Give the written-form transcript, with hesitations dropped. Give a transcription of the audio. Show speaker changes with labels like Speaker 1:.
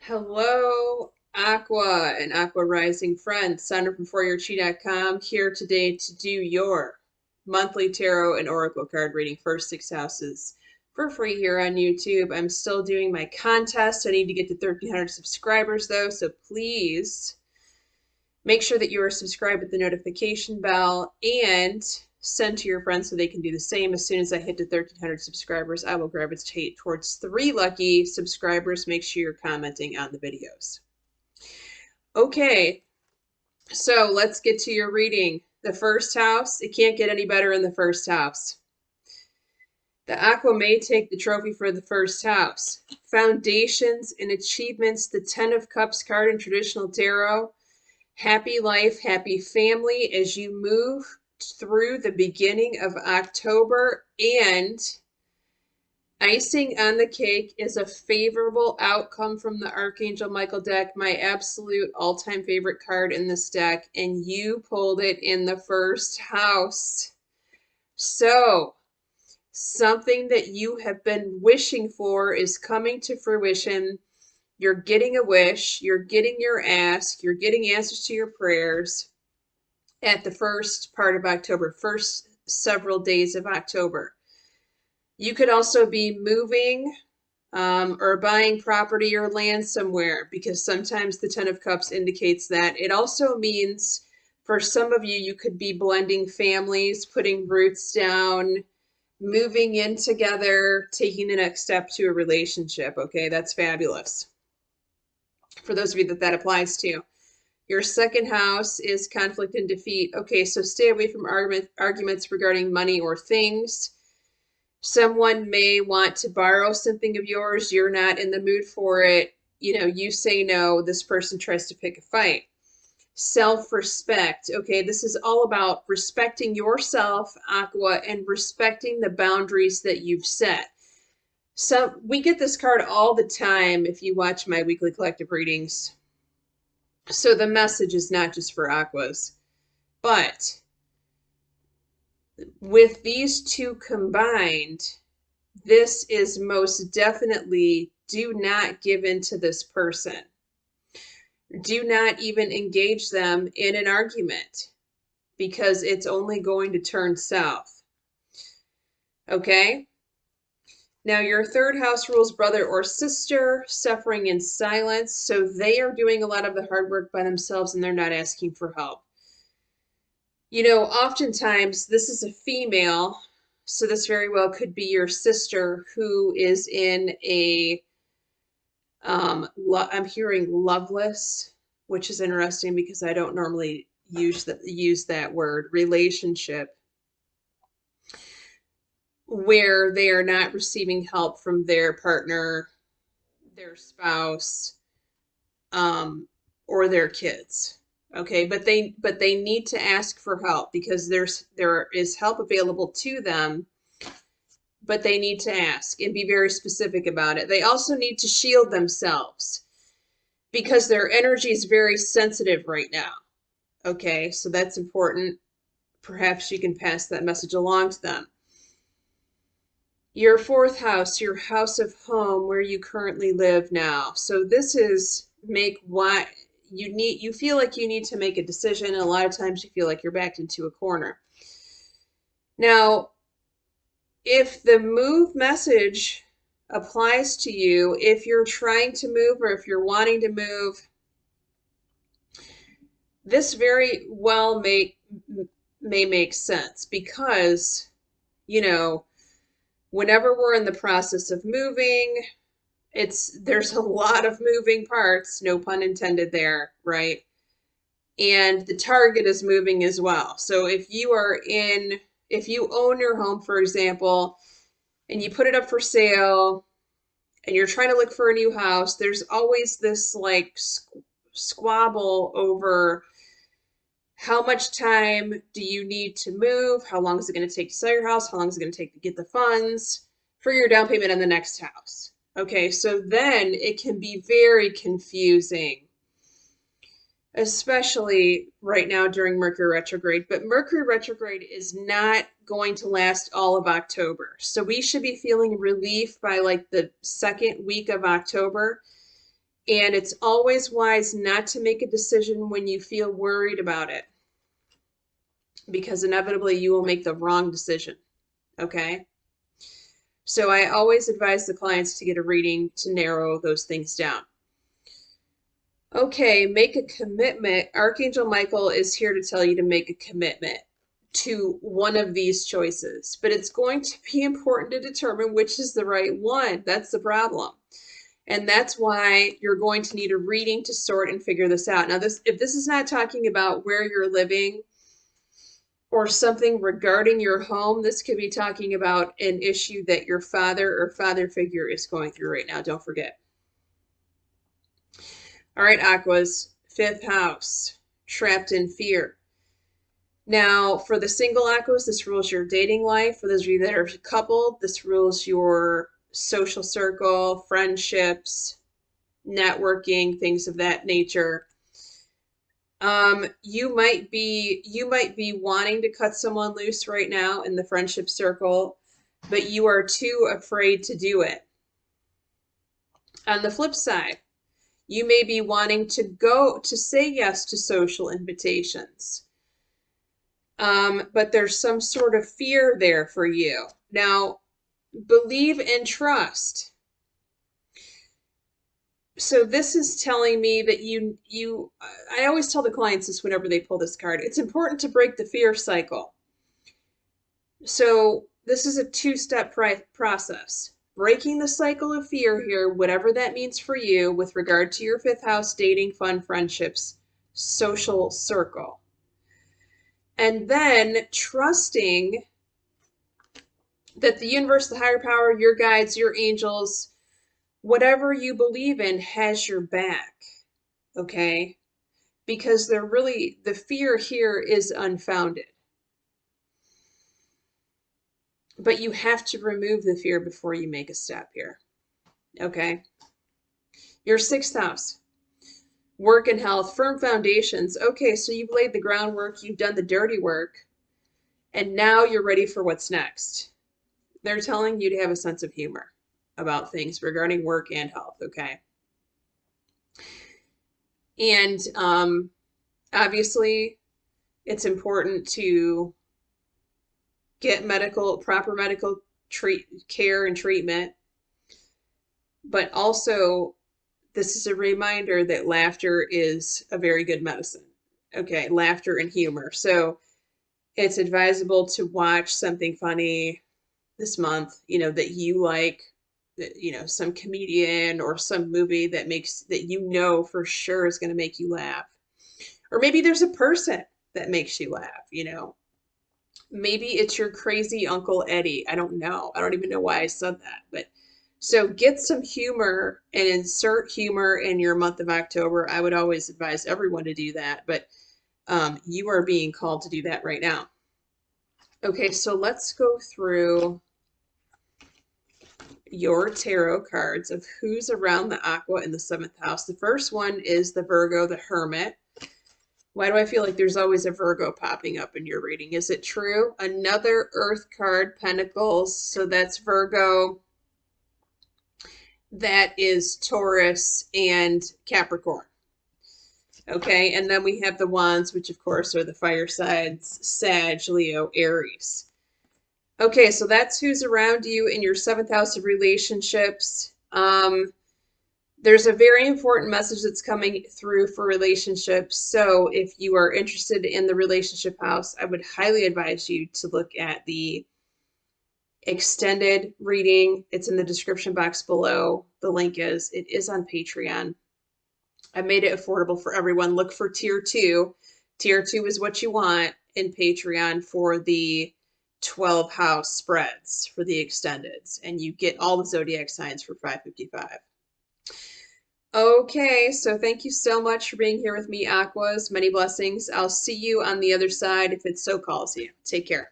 Speaker 1: Hello, Aqua and Aqua Rising friends. Sandra from ForYourChi.com here today to do your monthly tarot and oracle card reading, first six houses, for free here on YouTube. I'm still doing my contest. I need to get to 1,300 subscribers though, so please make sure that you are subscribed with the notification bell and send to your friends so they can do the same. As soon as I hit to 1,300 subscribers, I will gravitate towards 3 lucky subscribers. Make sure you're commenting on the videos. Okay, so let's get to your reading. The first house, it can't get any better in the first house. The Aqua may take the trophy for the first house. Foundations and achievements, the 10 of Cups card in traditional tarot. Happy life, happy family as you move through the beginning of October, and icing on the cake is a favorable outcome from the Archangel Michael deck, my absolute all-time favorite card in this deck, and you pulled it in the first house. So, something that you have been wishing for is coming to fruition. You're getting a wish, you're getting your ask, you're getting answers to your prayers at the first part of October, first several days of October. You could also be moving or buying property or land somewhere, because sometimes the 10 of Cups indicates that. It also means for some of you, you could be blending families, putting roots down, moving in together, taking the next step to a relationship. Okay, that's fabulous. For those of you that applies to. Your second house is conflict and defeat. Okay, so stay away from arguments regarding money or things. Someone may want to borrow something of yours. You're not in the mood for it. You know, you say no. This person tries to pick a fight. Self-respect. Okay, this is all about respecting yourself, Aqua, and respecting the boundaries that you've set. So we get this card all the time if you watch my weekly collective readings. So the message is not just for Aquas, but with these two combined, this is most definitely do not give in to this person. Do not even engage them in an argument, because it's only going to turn south. Okay? Now, your third house rules brother or sister, suffering in silence. So they are doing a lot of the hard work by themselves and they're not asking for help. You know, oftentimes this is a female, so this very well could be your sister who is in a, I'm hearing loveless, which is interesting because I don't normally use that word, relationship, where they are not receiving help from their partner, their spouse, or their kids. Okay, but they need to ask for help, because there is help available to them, but they need to ask and be very specific about it. They also need to shield themselves because their energy is very sensitive right now. Okay, so that's important. Perhaps you can pass that message along to them. Your fourth house, your house of home, where you currently live now. So this is you feel like you need to make a decision, and a lot of times you feel like you're backed into a corner. Now, if the move message applies to you, if you're trying to move or if you're wanting to move, this very well may make sense, because, you know, whenever we're in the process of moving, there's a lot of moving parts, no pun intended there, right? And the target is moving as well. So if you own your home, for example, and you put it up for sale and you're trying to look for a new house, there's always this like squabble over how much time do you need to move? How long is it going to take to sell your house? How long is it going to take to get the funds for your down payment on the next house? Okay, so then it can be very confusing, especially right now during Mercury retrograde. But Mercury retrograde is not going to last all of October. So we should be feeling relief by like the second week of October. And it's always wise not to make a decision when you feel worried about it, because inevitably you will make the wrong decision. Okay? So I always advise the clients to get a reading to narrow those things down. Okay, make a commitment. Archangel Michael is here to tell you to make a commitment to one of these choices, but it's going to be important to determine which is the right one. That's the problem. And that's why you're going to need a reading to sort and figure this out. Now, if this is not talking about where you're living or something regarding your home, this could be talking about an issue that your father or father figure is going through right now. Don't forget. All right, Aquas, 5th house, trapped in fear. Now, for the single Aquas, this rules your dating life. For those of you that are coupled, this rules your social circle, friendships, networking, things of that nature. You might be wanting to cut someone loose right now in the friendship circle, but you are too afraid to do it. On the flip side, you may be wanting to say yes to social invitations. But there's some sort of fear there for you. Now, believe and trust. So this is telling me that I always tell the clients this whenever they pull this card. It's important to break the fear cycle. So this is a two-step process. Breaking the cycle of fear here, whatever that means for you with regard to your 5th house, dating, fun, friendships, social circle. And then trusting that the universe, the higher power, your guides, your angels, whatever you believe in has your back, okay? Because the fear here is unfounded. But you have to remove the fear before you make a step here, okay? Your 6th house, work and health, firm foundations. Okay, so you've laid the groundwork, you've done the dirty work, and now you're ready for what's next. They're telling you to have a sense of humor about things regarding work and health, okay? And obviously, it's important to get proper medical care and treatment, but also this is a reminder that laughter is a very good medicine. Okay, laughter and humor. So it's advisable to watch something funny this month, that you like, some comedian or some movie that for sure is going to make you laugh. Or maybe there's a person that makes you laugh, Maybe it's your crazy Uncle Eddie. I don't know. I don't even know why I said that. But so get some humor and insert humor in your month of October. I would always advise everyone to do that, but you are being called to do that right now. Okay, so let's go through your tarot cards of who's around the Aqua in the 7th house. The first one is the Virgo, the Hermit. Why do I feel like there's always a Virgo popping up in your reading? Is it true? Another Earth card, Pentacles. So that's Virgo. That is Taurus and Capricorn. Okay, and then we have the Wands, which of course are the fire signs, Sag, Leo, Aries. Okay, so that's who's around you in your 7th house of relationships. There's a very important message that's coming through for relationships. So if you are interested in the relationship house, I would highly advise you to look at the extended reading. It's in the description box below. The link is. It is on Patreon. I made it affordable for everyone. Look for tier 2. Tier 2 is what you want in Patreon for the 12 house spreads for the extendeds. And you get all the zodiac signs for $5.55. Okay, so thank you so much for being here with me, Aquas. Many blessings. I'll see you on the other side if it so calls you. Take care.